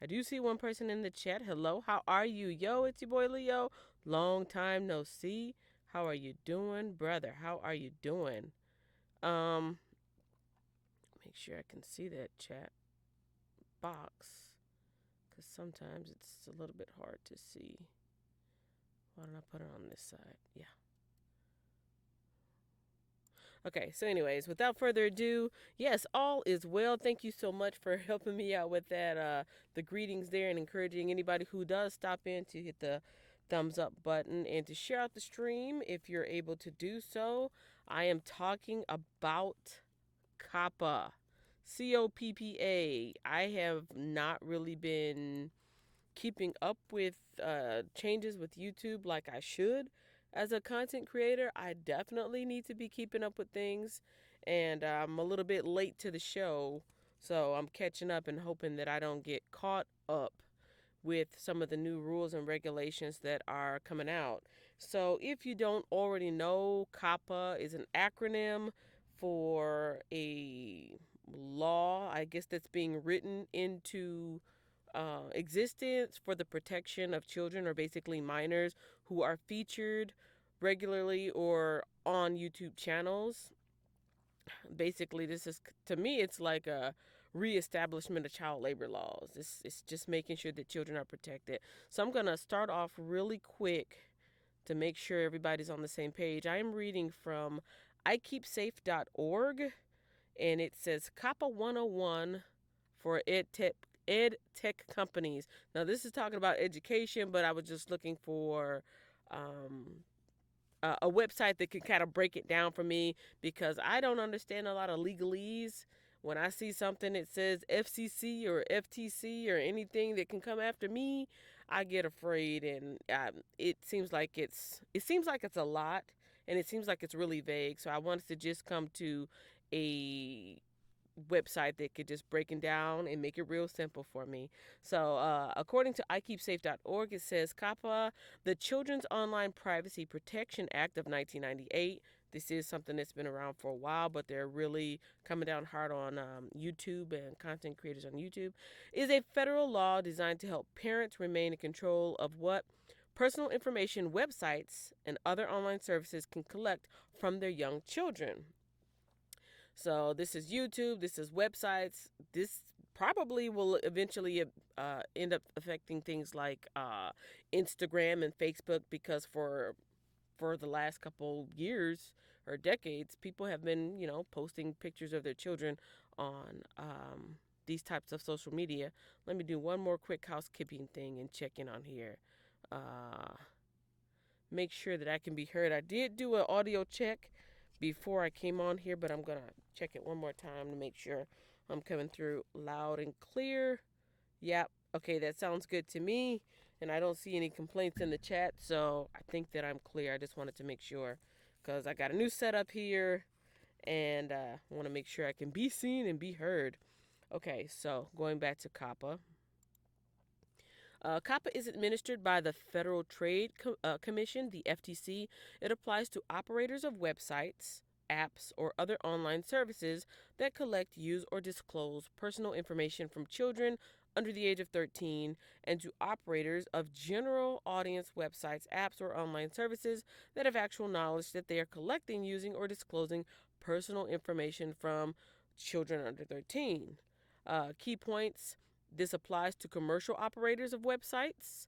I do see one person in the chat. Hello, how are you? Yo, it's your boy Leo. Long time no see. How are you doing, brother? How are you doing? Um, Make sure I can see that chat box because sometimes it's a little bit hard to see. Why don't I put it on this side? Yeah. Okay, so anyways, without further ado, yes, all is well. Thank you so much for helping me out with that, the greetings there, and encouraging anybody who does stop in to hit the thumbs up button and to share out the stream if you're able to do so. I am talking about COPPA. COPPA. I have not really been keeping up with changes with YouTube like I should. As a content creator, I definitely need to be keeping up with things, and I'm a little bit late to the show, so I'm catching up and hoping that I don't get caught up with some of the new rules and regulations that are coming out. So, if you don't already know, COPPA is an acronym for a law, I guess, that's being written into existence for the protection of children, or basically minors, who are featured regularly or on YouTube channels. Basically, this is, to me, it's like a reestablishment of child labor laws. It's just making sure that children are protected. So I'm going to start off really quick to make sure everybody's on the same page. I am reading from ikeepsafe.org, and it says COPPA 101 for ed tech companies. Now, this is talking about education, but I was just looking for um, a website that can kind of break it down for me, because I don't understand a lot of legalese. When I see something that says FCC or FTC or anything that can come after me, I get afraid, and it seems like it's a lot, and it seems like it's really vague. So I wanted to just come to a website that could just break it down and make it real simple for me. So, according to ikeepsafe.org, it says COPPA, the Children's Online Privacy Protection Act of 1998. This is something that's been around for a while, but they're really coming down hard on YouTube and content creators on YouTube. Is a federal law designed to help parents remain in control of what personal information websites and other online services can collect from their young children. So this is YouTube, this is websites. This probably will eventually end up affecting things like Instagram and Facebook, because for the last couple years or decades, people have been, posting pictures of their children on these types of social media. Let me do one more quick housekeeping thing and check in on here. Uh, Make sure that I can be heard. I did do an audio check before I came on here, but I'm going to check it one more time to make sure I'm coming through loud and clear. Yep. Okay, that sounds good to me. And I don't see any complaints in the chat, so I think that I'm clear. I just wanted to make sure, because I got a new setup here, and want to make sure I can be seen and be heard. Okay, so going back to COPPA. COPPA is administered by the Federal Trade Commission, the FTC. It applies to operators of websites, apps, or other online services that collect, use, or disclose personal information from children under the age of 13, and to operators of general audience websites, apps, or online services that have actual knowledge that they are collecting, using, or disclosing personal information from children under 13. Key points: this applies to commercial operators of websites.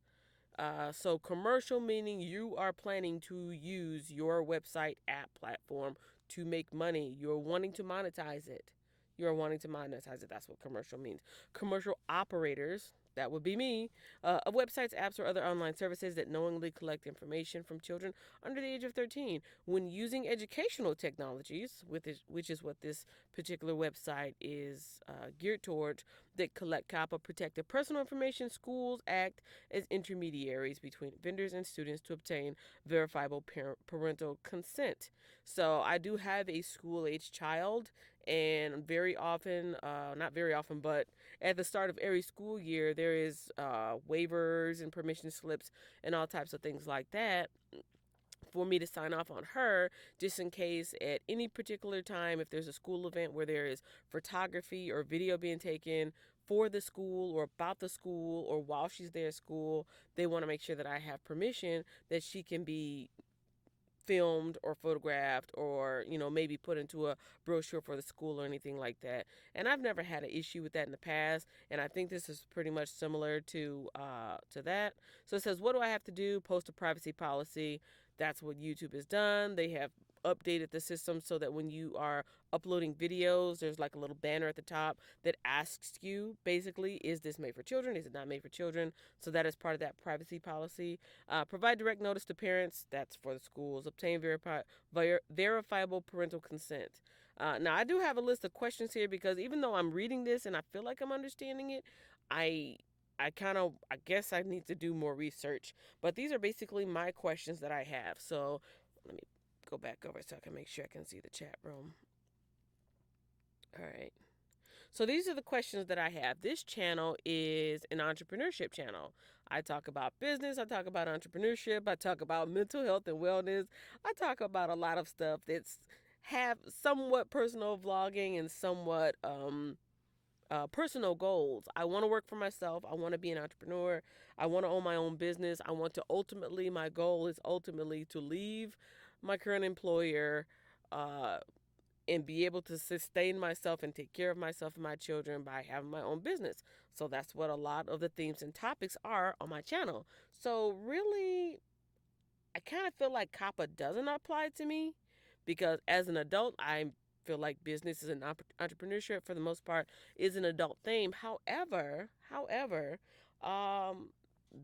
So, commercial meaning you are planning to use your website, app, platform to make money. You're wanting to monetize it. You're wanting to monetize it. That's what commercial means. Commercial operators, that would be me, of websites, apps, or other online services that knowingly collect information from children under the age of 13 when using educational technologies, which is what this particular website is geared towards, that collect COPPA protected personal information. Schools act as intermediaries between vendors and students to obtain verifiable parental consent. So I do have a school-age child, and very often, not very often, but at the start of every school year, there is waivers and permission slips and all types of things like that for me to sign off on her, just in case at any particular time, if there's a school event where there is photography or video being taken for the school or about the school or while she's there at school, they want to make sure that I have permission that she can be filmed or photographed or maybe put into a brochure for the school or anything like that. And I've never had an issue with that in the past, and I think this is pretty much similar to that. So it says, what do I have to do? Post a privacy policy. That's what YouTube has done. They have updated the system so that when you are uploading videos, there's like a little banner at the top that asks you basically, is this made for children, is it not made for children? So that is part of that privacy policy. Provide direct notice to parents. That's for the schools. Obtain verifiable parental consent. Now, I do have a list of questions here because even though I'm reading this and I feel like I'm understanding it, I guess I need to do more research. But these are basically my questions that I have. So let me go back over so I can make sure I can see the chat room. All right. So these are the questions that I have. This channel is an entrepreneurship channel. I talk about business, I talk about entrepreneurship, I talk about mental health and wellness. I talk about a lot of stuff that's have somewhat personal vlogging and somewhat personal goals. I want to work for myself. I want to be an entrepreneur. I want to own my own business. I want to my goal is ultimately to leave my current employer, and be able to sustain myself and take care of myself and my children by having my own business. So that's what a lot of the themes and topics are on my channel. So really, I kind of feel like COPPA doesn't apply to me because as an adult, I feel like business is an entrepreneurship for the most part is an adult theme. However,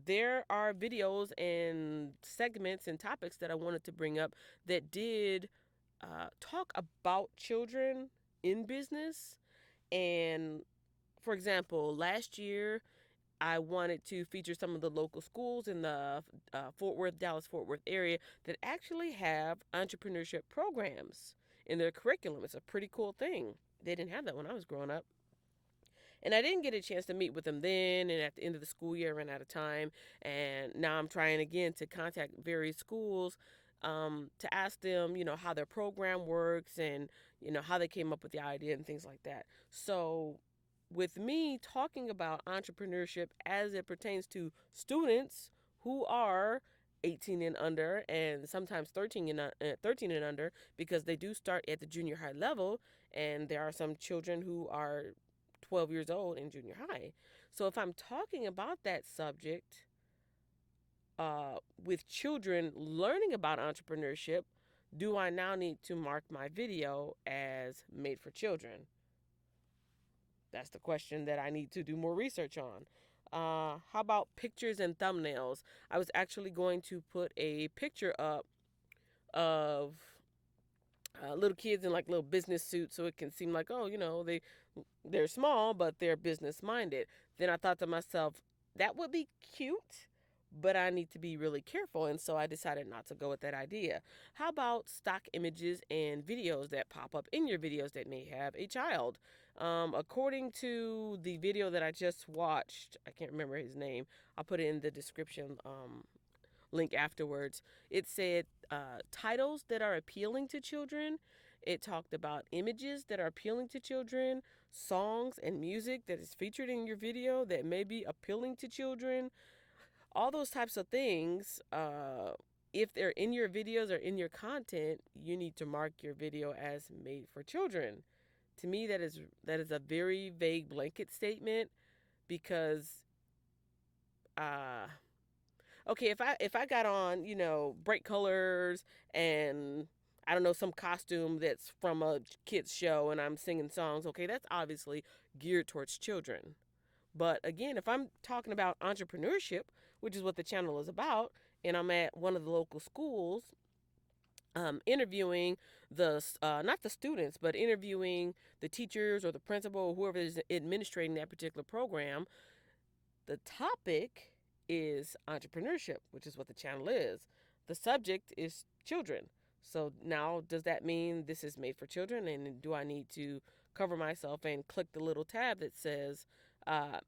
there are videos and segments and topics that I wanted to bring up that did talk about children in business. And for example, last year I wanted to feature some of the local schools in the Dallas-Fort Worth area that actually have entrepreneurship programs in their curriculum. It's a pretty cool thing. They didn't have that when I was growing up. And I didn't get a chance to meet with them then, and at the end of the school year, I ran out of time. And now I'm trying again to contact various schools to ask them, how their program works and, how they came up with the idea and things like that. So with me talking about entrepreneurship as it pertains to students who are 18 and under and sometimes 13 and under, because they do start at the junior high level, and there are some children who are 12 years old in junior high. So if I'm talking about that subject with children learning about entrepreneurship, do I now need to mark my video as made for children? That's the question that I need to do more research on. How about pictures and thumbnails? I was actually going to put a picture up of little kids in like little business suits so it can seem like, oh, they're small, but they're business minded. Then I thought to myself, that would be cute, but I need to be really careful. And so I decided not to go with that idea. How about stock images and videos that pop up in your videos that may have a child? According to the video that I just watched, I can't remember his name. I'll put it in the description link afterwards. It said titles that are appealing to children. It talked about images that are appealing to children, songs and music that is featured in your video that may be appealing to children. All those types of things, if they're in your videos or in your content, you need to mark your video as made for children. To me, that is a very vague blanket statement because, okay, if I got on, bright colors and I don't know, some costume that's from a kid's show and I'm singing songs, okay, that's obviously geared towards children. But again, if I'm talking about entrepreneurship, which is what the channel is about, and I'm at one of the local schools, interviewing not the students, but interviewing the teachers or the principal or whoever is administrating that particular program, the topic is entrepreneurship, which is what the channel is. The subject is children. So now, does that mean this is made for children? And do I need to cover myself and click the little tab that says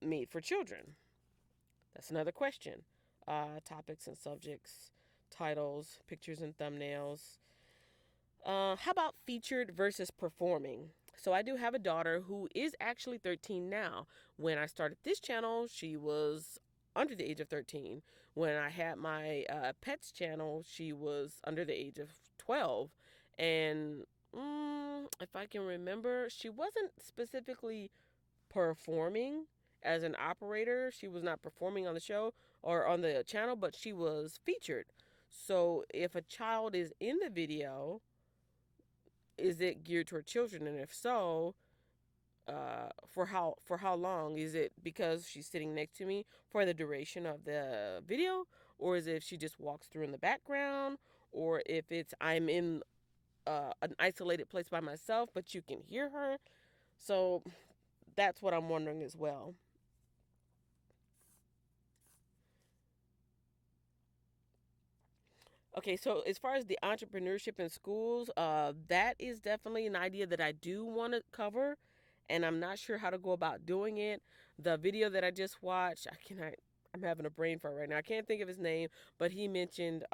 made for children? That's another question. Topics and subjects, titles, pictures and thumbnails. How about featured versus performing? So I do have a daughter who is actually 13 now. When I started this channel, she was under the age of 13. When I had my pets channel, she was under the age of 12. And if I can remember, she wasn't specifically performing as an operator. She was not performing on the show or on the channel, but she was featured. So if a child is in the video, is it geared toward children? And if so, for how long? Is it because she's sitting next to me for the duration of the video, or is it if she just walks through in the background, or if it's I'm in an isolated place by myself, but you can hear her? So that's what I'm wondering as well. Okay, so as far as the entrepreneurship in schools, that is definitely an idea that I do want to cover, and I'm not sure how to go about doing it. The video that I just watched, I'm having a brain fart right now. I can't think of his name, but he mentioned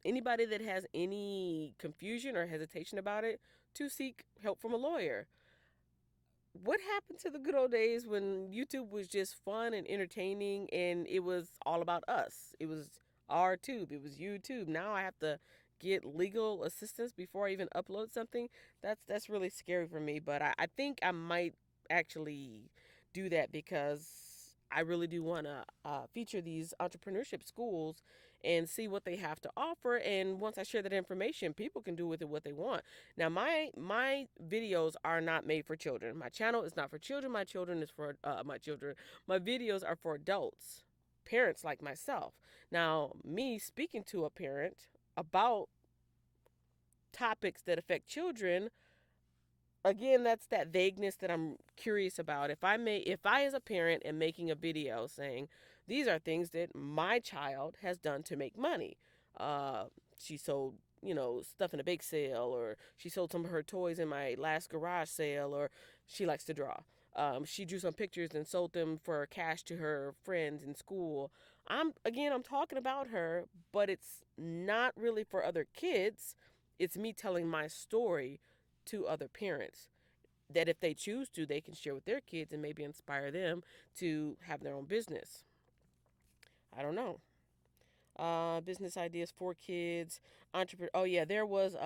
anybody that has any confusion or hesitation about it to seek help from a lawyer. What happened to the good old days when YouTube was just fun and entertaining and it was all about us? It was our tube, it was YouTube. Now I have to get legal assistance before I even upload something. That's really scary for me, but I think I might actually do that because I really do want to feature these entrepreneurship schools and see what they have to offer. And once I share that information, people can do with it what they want. Now, my videos are not made for children. My channel is not for children. My children is for my children. My videos are for adults, parents like myself. Now, me speaking to a parent about topics that affect children, again, that's that vagueness that I'm curious about. If I as a parent am making a video saying these are things that my child has done to make money, she sold stuff in a bake sale, or she sold some of her toys in my last garage sale, or she likes to draw. She drew some pictures and sold them for cash to her friends in school. I'm talking about her, but it's not really for other kids. It's me telling my story to other parents that if they choose to, they can share with their kids and maybe inspire them to have their own business. I don't know. Business ideas for kids. Oh yeah, there was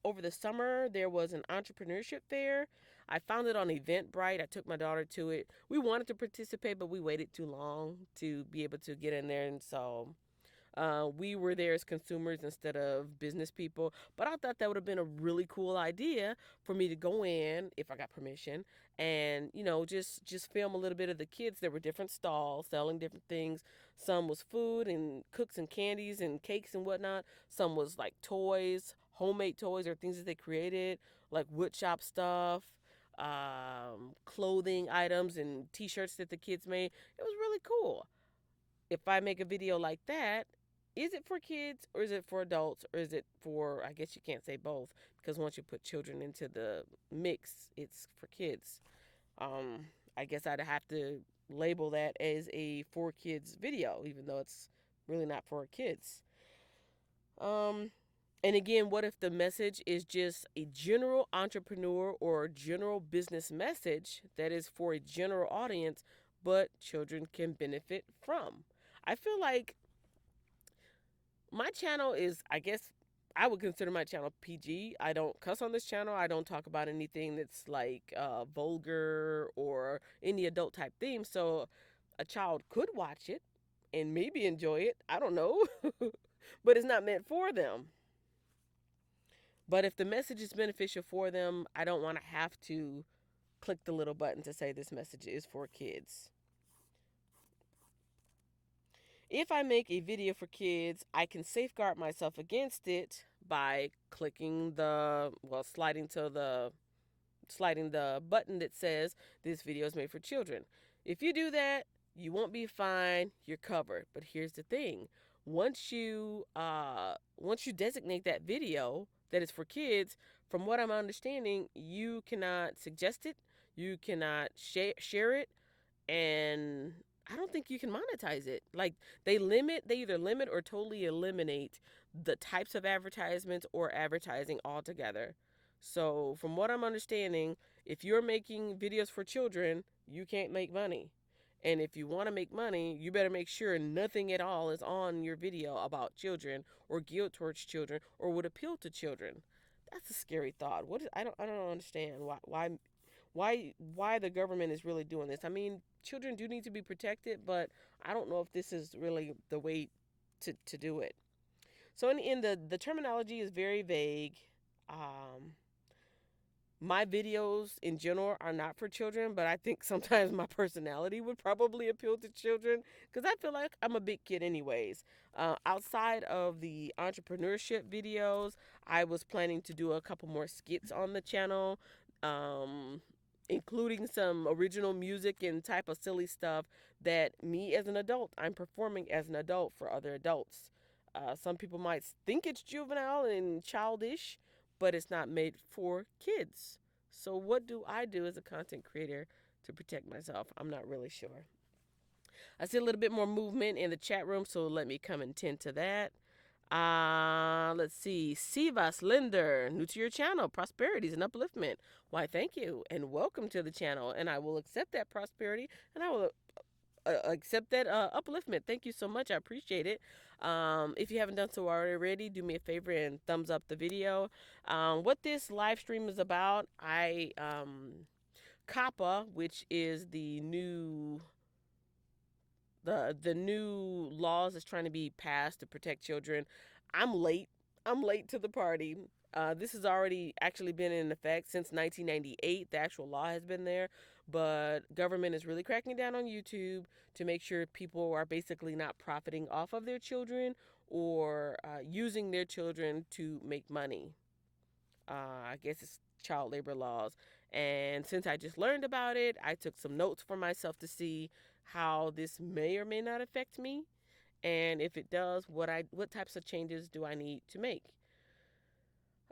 over the summer there was an entrepreneurship fair. I found it on Eventbrite. I took my daughter to it. We wanted to participate, but we waited too long to be able to get in there, and so we were there as consumers instead of business people. But I thought that would have been a really cool idea for me to go in if I got permission and just film a little bit of the kids. There were different stalls selling different things. Some was food and cooks and candies and cakes and whatnot. Some was like toys, homemade toys or things that they created, like wood shop stuff. Clothing items and t-shirts that the kids made. It was really cool. If I make a video like that, is it for kids or is it for adults or is it for, I guess you can't say both because once you put children into the mix, it's for kids. I guess I'd have to label that as a for kids video, even though it's really not for kids. Um, and again, what if the message is just a general entrepreneur or general business message that is for a general audience, but children can benefit from? I feel like my channel is, I guess, I would consider my channel PG. I don't cuss on this channel. I don't talk about anything that's like vulgar or any adult type theme. So a child could watch it and maybe enjoy it. I don't know. But it's not meant for them. But if the message is beneficial for them, I don't want to have to click the little button to say this message is for kids. If I make a video for kids, I can safeguard myself against it by clicking sliding the button that says this video is made for children. If you do that, you won't be fined, you're covered. But here's the thing. Once you designate that video that is for kids, from what I'm understanding, you cannot suggest it, you cannot share it, and I don't think you can monetize it. Like they either limit or totally eliminate the types of advertisements or advertising altogether. So from what I'm understanding, If you're making videos for children, you can't make money. And if you want to make money, you better make sure nothing at all is on your video about children or geared towards children or would appeal to children. That's a scary thought. I don't understand why the government is really doing this. I mean, children do need to be protected, but I don't know if this is really the way to do it. So in the terminology is very vague. Um, my videos in general are not for children, but I think sometimes my personality would probably appeal to children because I feel like I'm a big kid anyways. Outside of the entrepreneurship videos, I was planning to do a couple more skits on the channel, um, including some original music and type of silly stuff that me as an adult, I'm performing as an adult for other adults. Some people might think it's juvenile and childish, but it's not made for kids. So, what do I do as a content creator to protect myself? I'm not really sure. I see a little bit more movement in the chat room, so let me come and tend to that. Let's see. Sivas Linder, new to your channel. Prosperity is an upliftment. Why, thank you, and welcome to the channel. And I will accept that prosperity, and I will accept that upliftment. Thank you so much. I appreciate it. If you haven't done so already, do me a favor and thumbs up the video. What this live stream is about, COPPA, which is the new laws that's trying to be passed to protect children. I'm late. I'm late to the party. This has already actually been in effect since 1998. The actual law has been there, but government is really cracking down on YouTube to make sure people are basically not profiting off of their children or using their children to make money. I guess it's child labor laws. And since I just learned about it, I took some notes for myself to see how this may or may not affect me, and if it does, what types of changes do I need to make.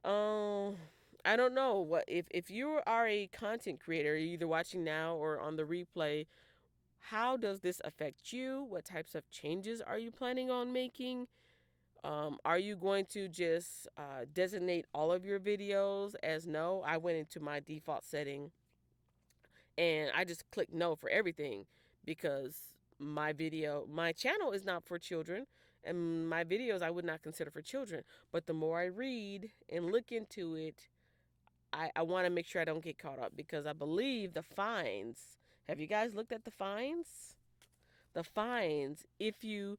I don't know what if you are a content creator, either watching now or on the replay. How does this affect you? What types of changes are you planning on making? Are you going to just designate all of your videos as no? I went into my default setting and I just clicked no for everything because my channel is not for children, and my videos I would not consider for children. But the more I read and look into it, I want to make sure I don't get caught up because I believe the fines. Have you guys looked at the fines? The fines, if you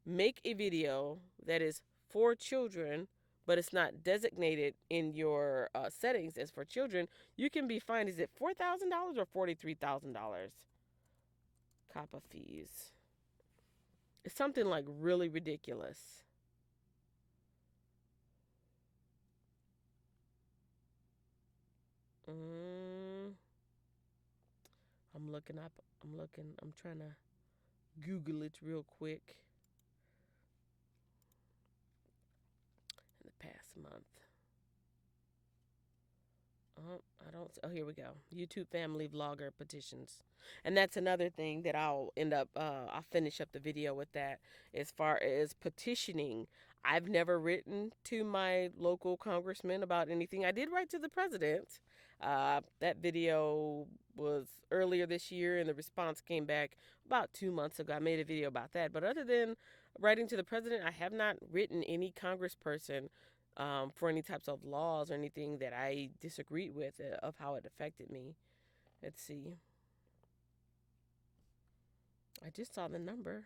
make a video that is for children, but it's not designated in your settings as for children, you can be fined. Is it $4,000 or $43,000? COPPA fees. It's something like really ridiculous. Mm, I'm looking up. I'm trying to Google it real quick. In the past month. I don't. Oh, here we go. YouTube family vlogger petitions, and that's another thing that I'll end up. I'll finish up the video with that. As far as petitioning, I've never written to my local congressman about anything. I did write to the president. That video was earlier this year, and the response came back about 2 months ago. I made a video about that. But other than writing to the president, I have not written any congressperson for any types of laws or anything that I disagreed with of how it affected me. Let's see. I just saw the number.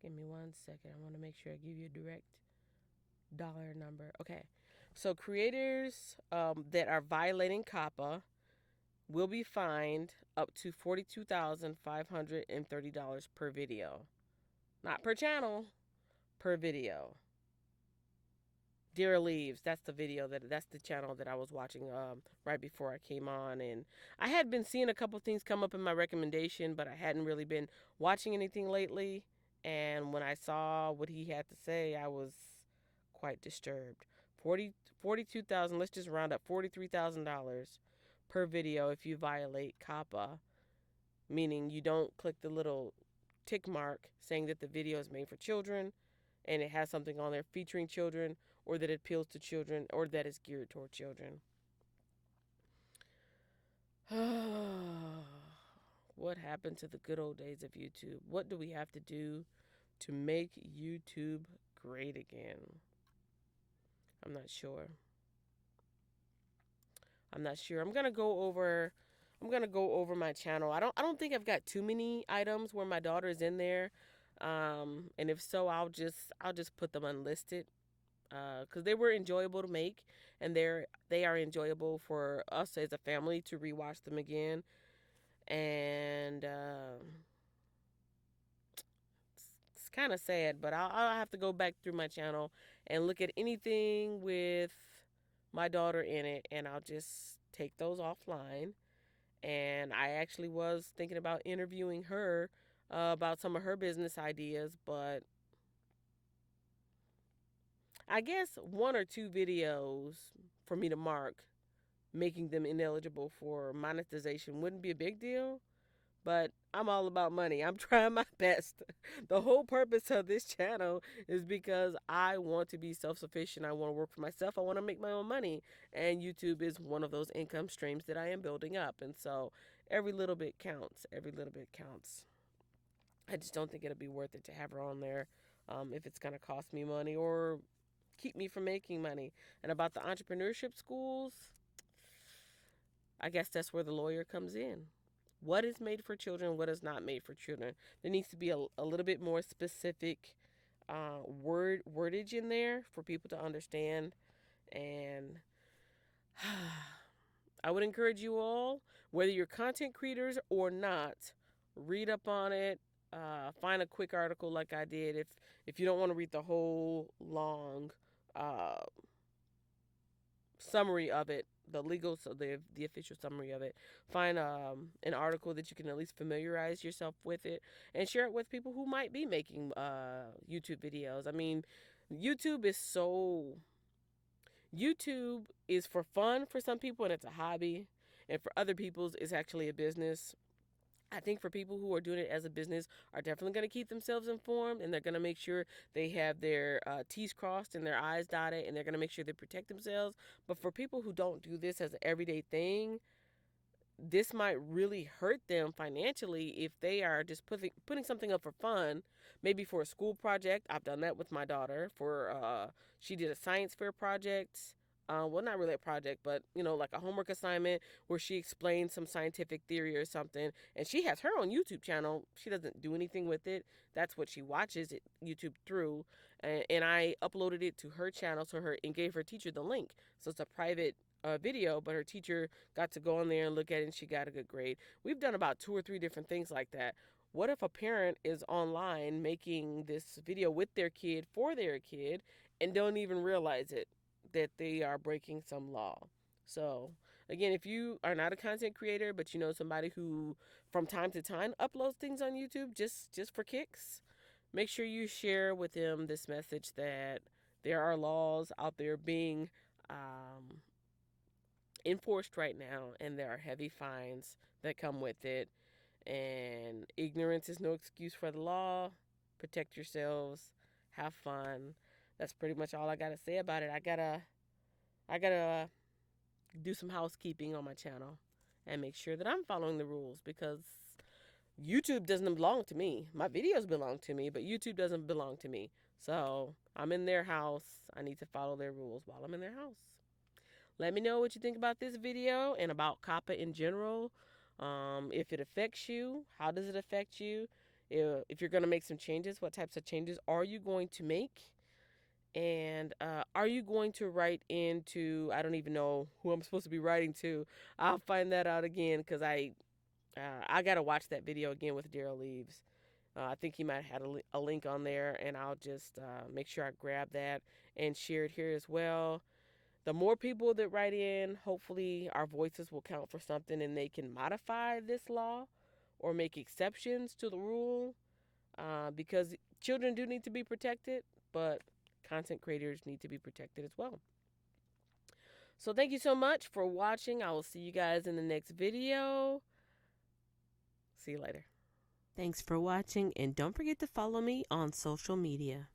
Give me 1 second. I want to make sure I give you a direct dollar number. Okay. So creators that are violating COPPA will be fined up to $42,530 per video. Not per channel, per video. Dear Leaves, that's the channel that I was watching right before I came on, and I had been seeing a couple things come up in my recommendation, but I hadn't really been watching anything lately. And when I saw what he had to say, I was quite disturbed. 42,000. Let's just round up $43,000 per video if you violate COPPA, meaning you don't click the little tick mark saying that the video is made for children and it has something on there featuring children, or that it appeals to children or that is geared toward children. What happened to the good old days of YouTube? What do we have to do to make YouTube great again? I'm not sure. I'm gonna go over. My channel. I don't think I've got too many items where my daughter is in there. And if so, I'll just put them unlisted. Because they were enjoyable to make, and they are enjoyable for us as a family to rewatch them again. And it's kind of sad, but I'll have to go back through my channel and look at anything with my daughter in it, and I'll just take those offline. And I actually was thinking about interviewing her about some of her business ideas, but I guess one or two videos for me to mark, making them ineligible for monetization wouldn't be a big deal. But I'm all about money. I'm trying my best. The whole purpose of this channel is because I want to be self sufficient. I want to work for myself. I want to make my own money. And YouTube is one of those income streams that I am building up. And so every little bit counts. Every little bit counts. I just don't think it'll be worth it to have her on there if it's going to cost me money or keep me from making money. And about the entrepreneurship schools, I guess that's where the lawyer comes in. What is made for children, what is not made for children. There needs to be a little bit more specific wordage in there for people to understand. And I would encourage you all, whether you're content creators or not, read up on it. Find a quick article like I did. If you don't want to read the whole long summary of it, the official summary of it, find an article that you can at least familiarize yourself with it and share it with people who might be making YouTube videos. I mean, YouTube is so YouTube is for fun for some people and it's a hobby, and for other people it's actually a business. I think for people who are doing it as a business are definitely going to keep themselves informed, and they're going to make sure they have their T's crossed and their I's dotted, and they're going to make sure they protect themselves. But for people who don't do this as an everyday thing, this might really hurt them financially if they are just putting something up for fun, maybe for a school project. I've done that with my daughter. She did a science fair project. Well, not really a project, but like a homework assignment where she explained some scientific theory or something. And she has her own YouTube channel. She doesn't do anything with it. That's what she watches it YouTube through. And I uploaded it to her channel and gave her teacher the link. So it's a private video, but her teacher got to go on there and look at it, and she got a good grade. We've done about 2 or 3 different things like that. What if a parent is online making this video with their kid for their kid and don't even realize it, that they are breaking some law? So again, if you are not a content creator, but you know somebody who from time to time uploads things on YouTube just for kicks, make sure you share with them this message that there are laws out there being enforced right now, and there are heavy fines that come with it. And ignorance is no excuse for the law. Protect yourselves. Have fun. That's pretty much all I gotta say about it. I gotta do some housekeeping on my channel and make sure that I'm following the rules, because YouTube doesn't belong to me. My videos belong to me, but YouTube doesn't belong to me. So I'm in their house. I need to follow their rules while I'm in their house. Let me know what you think about this video and about COPPA in general. If it affects you, how does it affect you? If you're going to make some changes, what types of changes are you going to make? And are you going to write into, I don't even know who I'm supposed to be writing to. I'll find that out again, because I got to watch that video again with Daryl Leaves. I think he might have had a link on there, and I'll just make sure I grab that and share it here as well. The more people that write in, hopefully our voices will count for something and they can modify this law or make exceptions to the rule, because children do need to be protected, but content creators need to be protected as well. So thank you so much for watching. I will see you guys in the next video. See you later. Thanks for watching, and don't forget to follow me on social media.